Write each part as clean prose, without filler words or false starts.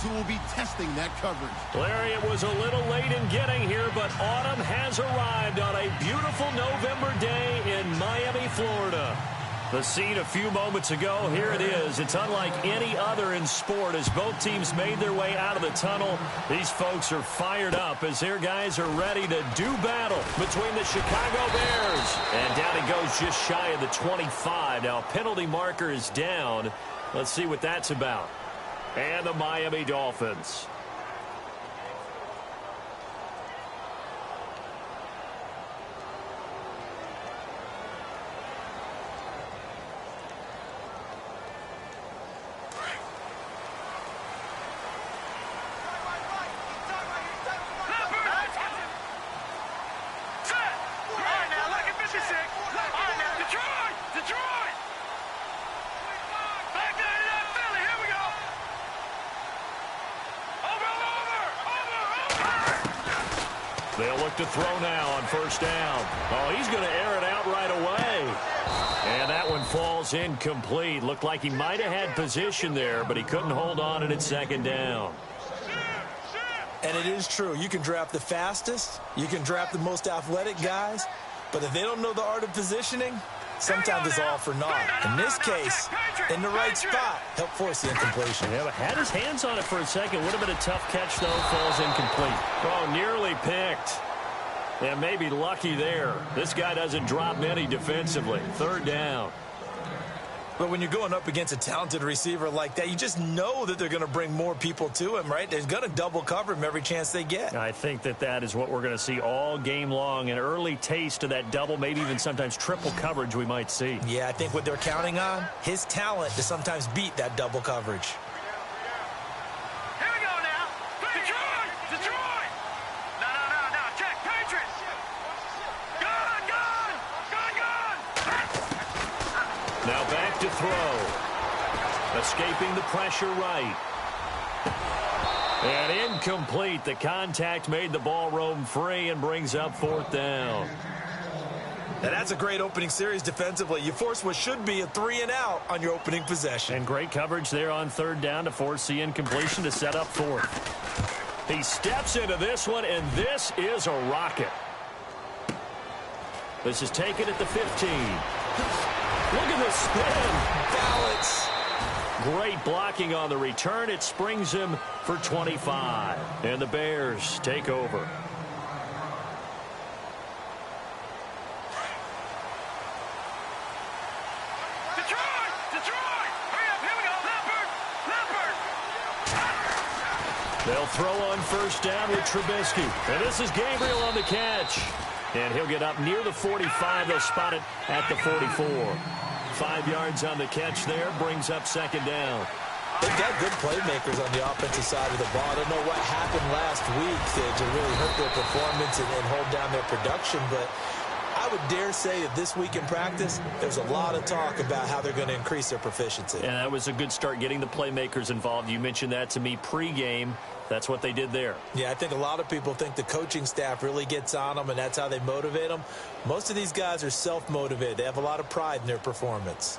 who will be testing that coverage. Larry, it was a little late in getting here, but autumn has arrived on a beautiful November day in Miami, Florida. The scene a few moments ago, here it is. It's unlike any other in sport as both teams made their way out of the tunnel. These folks are fired up as their guys are ready to do battle between the Chicago Bears. And down it goes just shy of the 25. Now, penalty marker is down. Let's see what that's about. And the Miami Dolphins. They'll look to throw now on first down. Oh, he's going to air it out right away. And that one falls incomplete. Looked like he might have had position there, but he couldn't hold on and it's second down. And it is true. You can draft the fastest. You can draft the most athletic guys. But if they don't know the art of positioning, sometimes it's all for naught. In this case, in the right spot, help force the incompletion. Yeah, but had his hands on it for a second. Would have been a tough catch, though. Falls incomplete. Oh, nearly picked. Yeah, maybe lucky there. This guy doesn't drop many defensively. Third down. But when you're going up against a talented receiver like that, you just know that they're going to bring more people to him, right? They're going to double cover him every chance they get. I think that is what we're going to see all game long. An early taste of that double, maybe even sometimes triple coverage we might see. Yeah, I think what they're counting on, his talent to sometimes beat that double coverage. Here we go now. Detroit! Detroit! No. Check. Patriots! Gun! Now back to throw. Escaping the pressure right. And incomplete. The contact made the ball roam free and brings up fourth down. Now that's a great opening series defensively. You force what should be a 3-and-out on your opening possession. And great coverage there on third down to force the incompletion to set up fourth. He steps into this one, and this is a rocket. This is taken at the 15. Look at the spin. Balance. Great blocking on the return. It springs him for 25. And the Bears take over. Detroit! Hurry up, here we go. Leopard! They'll throw on first down with Trubisky. And this is Gabriel on the catch. And he'll get up near the 45. They'll spot it at the 44. 5 yards on the catch there. Brings up second down. They've got good playmakers on the offensive side of the ball. I don't know what happened last week to really hurt their performance and hold down their production, but I would dare say that this week in practice, there's a lot of talk about how they're going to increase their proficiency. And that was a good start getting the playmakers involved. You mentioned that to me pregame. That's what they did there. Yeah, I think a lot of people think the coaching staff really gets on them, and that's how they motivate them. Most of these guys are self-motivated. They have a lot of pride in their performance.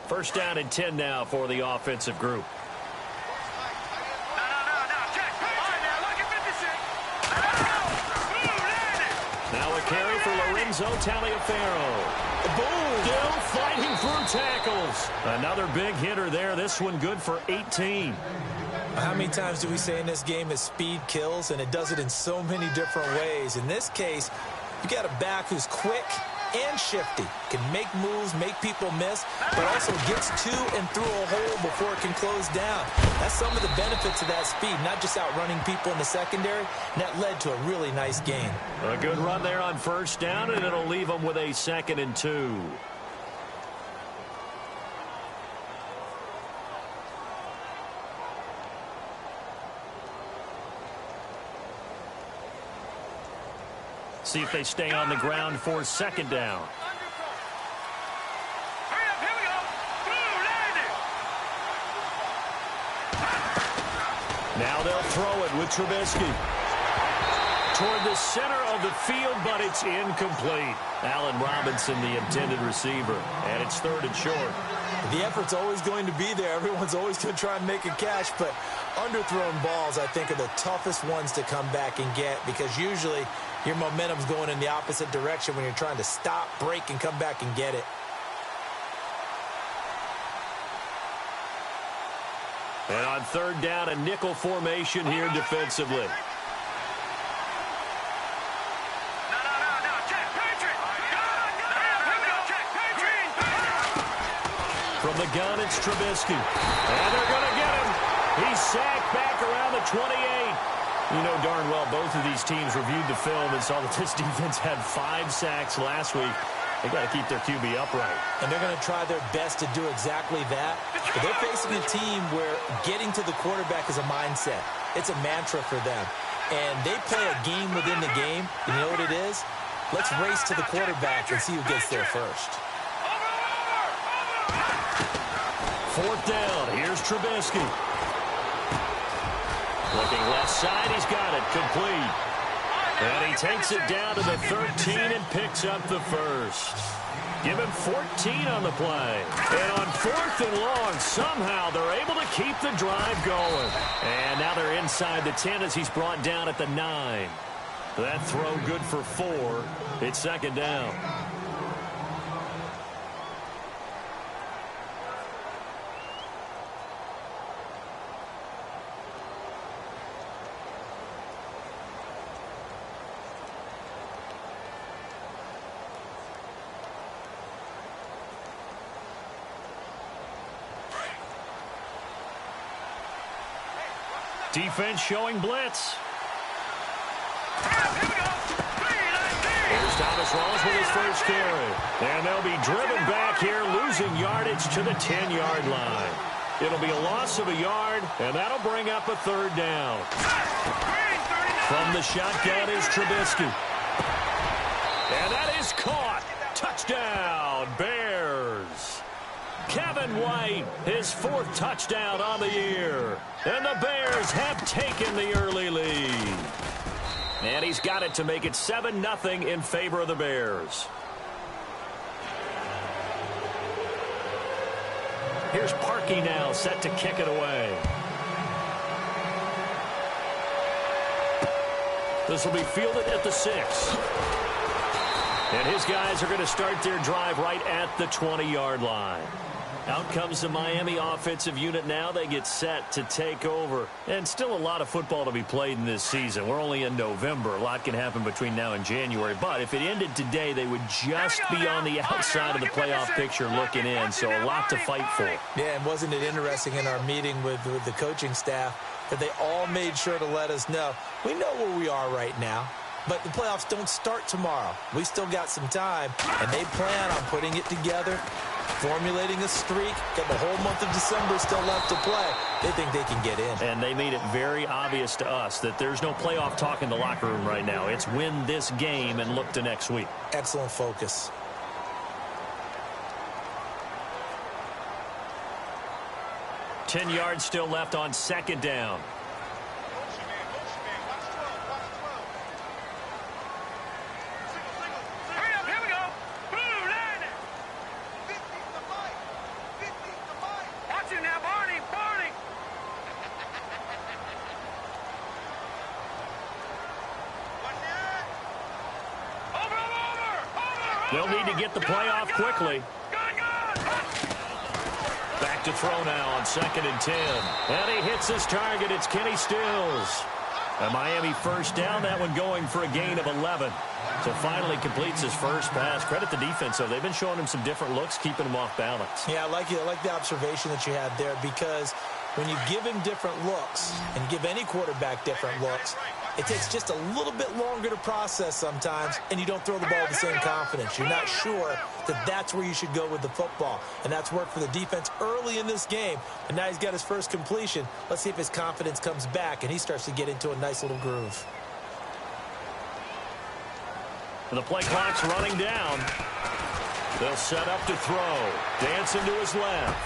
First down and 10 now for the offensive group. Check. All right, now, look at 56. Now a carry for Lorenzo Taliaferro. Boom! Still fighting through tackles. Another big hitter there. This one good for 18. How many times do we say in this game that speed kills, and it does it in so many different ways? In this case, you got a back who's quick and shifty, can make moves, make people miss, but also gets to and through a hole before it can close down. That's some of the benefits of that speed, not just outrunning people in the secondary, and that led to a really nice gain. A good run there on first down, and it'll leave them with a 2nd and 2. See if they stay on the ground for second down. Hurry up, here we go. Boom, landed. Now they'll throw it with Trubisky. toward the center of the field, but it's incomplete. Allen Robinson, the intended receiver, and it's 3rd and short. The effort's always going to be there. Everyone's always going to try and make a catch, but underthrown balls, I think, are the toughest ones to come back and get because usually your momentum's going in the opposite direction when you're trying to stop, break, and come back and get it. And on 3rd down, a nickel formation here defensively. From the gun, it's Trubisky. And they're going to get him. He's sacked back around the 28. You know darn well both of these teams reviewed the film and saw that this defense had 5 sacks last week. They got to keep their QB upright. And they're going to try their best to do exactly that. But they're facing a team where getting to the quarterback is a mindset. It's a mantra for them. And they play a game within the game. You know what it is? Let's race to the quarterback and see who gets there first. 4th down. Here's Trubisky. Looking left side. He's got it. Complete. And he takes it down to the 13 and picks up the first. Give him 14 on the play. And on 4th and long, somehow they're able to keep the drive going. And now they're inside the 10 as he's brought down at the 9. That throw good for 4. It's 2nd down. Defense showing blitz. Here's Thomas Rawls with his first carry. And they'll be driven back here, losing yardage to the 10-yard line. It'll be a loss of a yard, and that'll bring up a 3rd down. From the shotgun is Trubisky. And that is caught. Touchdown, Bears. Kevin White, his 4th touchdown on the year. And the Bears have taken the early lead. And he's got it to make it 7-0 in favor of the Bears. Here's Parkey now, set to kick it away. This will be fielded at the 6. And his guys are going to start their drive right at the 20-yard line. Out comes the Miami offensive unit now. They get set to take over. And still a lot of football to be played in this season. We're only in November. A lot can happen between now and January. But if it ended today, they would just be on the outside of the playoff picture looking in. So a lot to fight for. Yeah, and wasn't it interesting in our meeting with the coaching staff that they all made sure to let us know, we know where we are right now. But the playoffs don't start tomorrow. We still got some time, and they plan on putting it together, formulating a streak, got the whole month of December still left to play. They think they can get in. And they made it very obvious to us that there's no playoff talk in the locker room right now. It's win this game and look to next week. Excellent focus. Ten yards still left on 2nd down. They'll need to get the play off quickly. Back to throw now on 2nd and 10. And he hits his target. It's Kenny Stills. A Miami first down. That one going for a gain of 11. So finally completes his first pass. Credit the defense, though. They've been showing him some different looks, keeping him off balance. Yeah, I like the observation that you had there, because when you give him different looks and give any quarterback different looks, it takes just a little bit longer to process sometimes, and you don't throw the ball with the same confidence. You're not sure that that's where you should go with the football, and that's worked for the defense early in this game, and now he's got his first completion. Let's see if his confidence comes back, and he starts to get into a nice little groove. The play clock's running down. They'll set up to throw. Dancing to his left.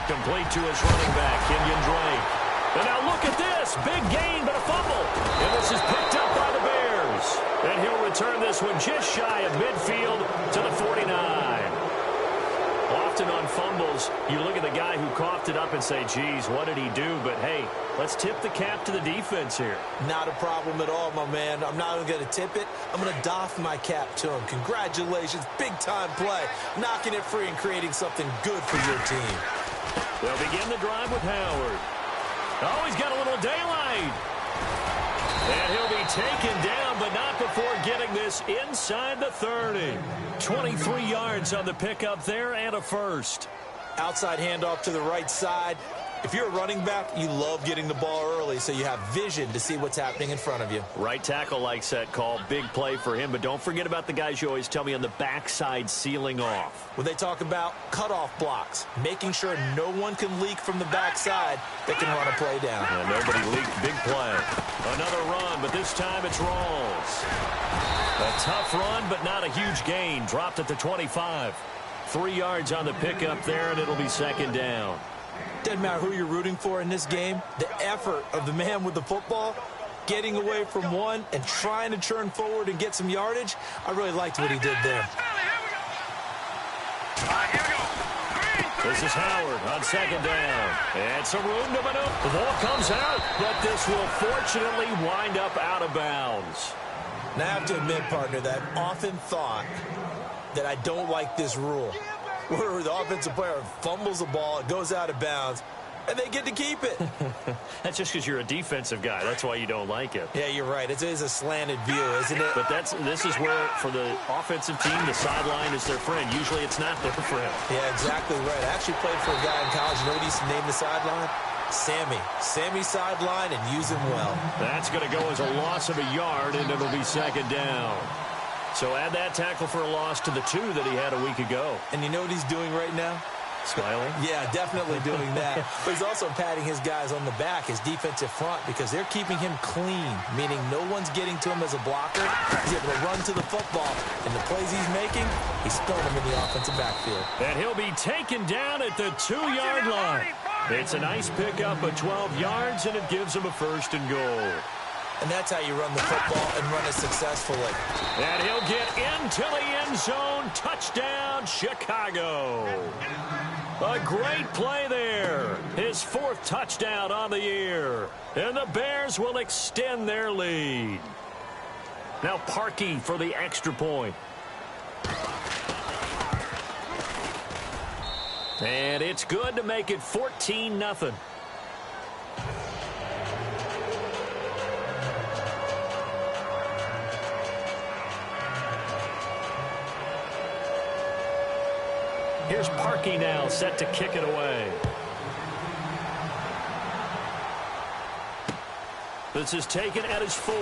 Complete to his running back, Kenyon Drake. And now look at this. Big gain, but a fumble. And this is picked up by the Bears. Bears. And he'll return this one just shy of midfield to the 49. Often on fumbles, you look at the guy who coughed it up and say, geez, what did he do? But, hey, let's tip the cap to the defense here. Not a problem at all, my man. I'm not even going to tip it. I'm going to doff my cap to him. Congratulations. Big-time play. Knocking it free and creating something good for your team. They'll begin the drive with Howard. Oh, he's got a little daylight. And he'll be taken down, but not before getting this inside the 30. 23 yards on the pickup there and a first. Outside handoff to the right side. If you're a running back, you love getting the ball early so you have vision to see what's happening in front of you. Right tackle likes that call. Big play for him, but don't forget about the guys you always tell me on the backside sealing off. When they talk about cutoff blocks, making sure no one can leak from the backside that can run a play down. And nobody leaked. Big play. Another run, but this time it's Rawls. A tough run, but not a huge gain. Dropped at the 25. 3 yards on the pickup there, and it'll be second down. Doesn't matter who you're rooting for in this game. The effort of the man with the football, getting away from one and trying to turn forward and get some yardage, I really liked what he did there. This is Howard on second down. And some room to maneuver. The ball comes out, but this will fortunately wind up out of bounds. Now, I have to admit, partner, that I've often thought that I don't like this rule, where the offensive player fumbles the ball, it goes out of bounds, and they get to keep it. That's just because you're a defensive guy. That's why you don't like it. Yeah, you're right. It is a slanted view, isn't it? But this is where, for the offensive team, the sideline is their friend. Usually it's not their friend. Yeah, exactly right. I actually played for a guy in college. You know what he used to name the sideline? Sammy. Sammy sideline, and use him well. That's going to go as a loss of a yard, and it'll be second down. So add that tackle for a loss to the 2 that he had a week ago. And you know what he's doing right now? Smiling? Yeah, definitely doing that. But he's also patting his guys on the back, his defensive front, because they're keeping him clean, meaning no one's getting to him as a blocker. He's able to run to the football, and the plays he's making, he's throwing them in the offensive backfield. And he'll be taken down at the 2-yard line. It's a nice pickup of 12 yards, and it gives him a first and goal. And that's how you run the football and run it successfully. And he'll get into the end zone. Touchdown, Chicago. A great play there. His 4th touchdown on the year. And the Bears will extend their lead. Now Parkey for the extra point. And it's good to make it 14-0. Here's Parkey now, set to kick it away. This is taken at his 4.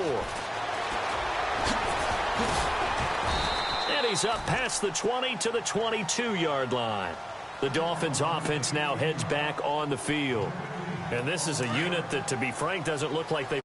And he's up past the 20 to the 22-yard line. The Dolphins' offense now heads back on the field. And this is a unit that, to be frank, doesn't look like they